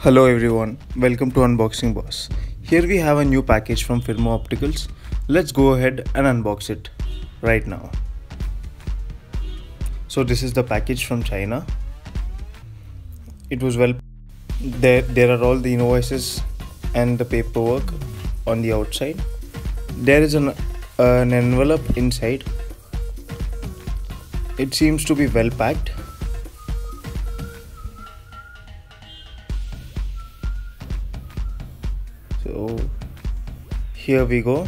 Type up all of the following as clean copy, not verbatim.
Hello everyone, welcome to Unboxing Boss. Here we have a new package from Firmoo Opticals. Let's go ahead and unbox it right now. So this is the package from China. It was there are all the invoices and the paperwork on the outside. There is an envelope inside. It seems to be well packed. So here we go.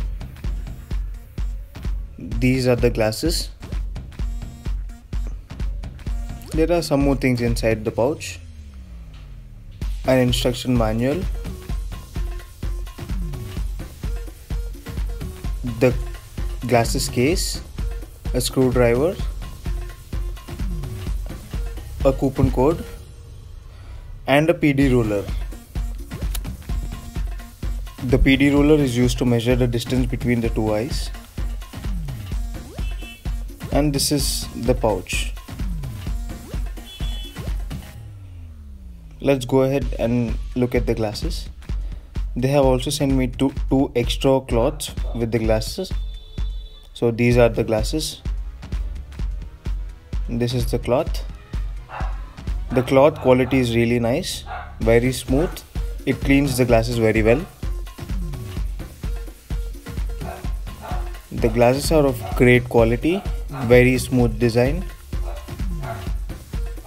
These are the glasses. There are some more things inside the pouch. An instruction manual. The glasses case. A screwdriver. A coupon code. And a PD ruler. The PD ruler is used to measure the distance between the two eyes. And this is the pouch. Let's go ahead and look at the glasses. They have also sent me two extra cloths with the glasses. So these are the glasses. This is the cloth. The cloth quality is really nice, very smooth. It cleans the glasses very well. The glasses are of great quality, very smooth design.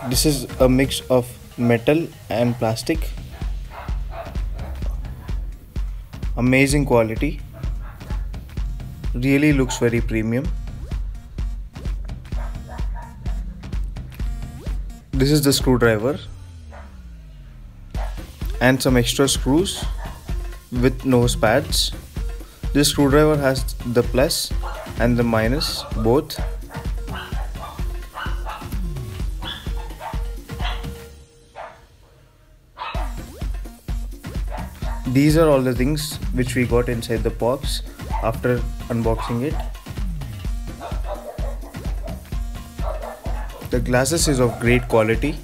This is a mix of metal and plastic. Amazing quality. Really looks very premium. This is the screwdriver and some extra screws with nose pads. This screwdriver has the plus and the minus both. These are all the things which we got inside the box after unboxing it. The glasses is of great quality.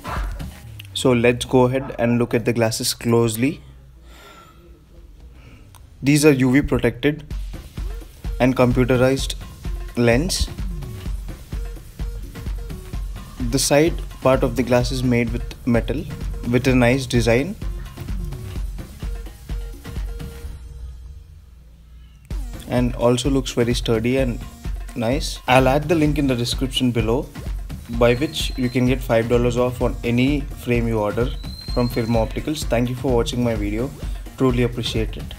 So let's go ahead and look at the glasses closely. These are UV protected and computerized lens. The side part of the glass is made with metal with a nice design. And also looks very sturdy and nice. I'll add the link in the description below, by which you can get $5 off on any frame you order from Firmoo Opticals. Thank you for watching my video. Truly appreciate it.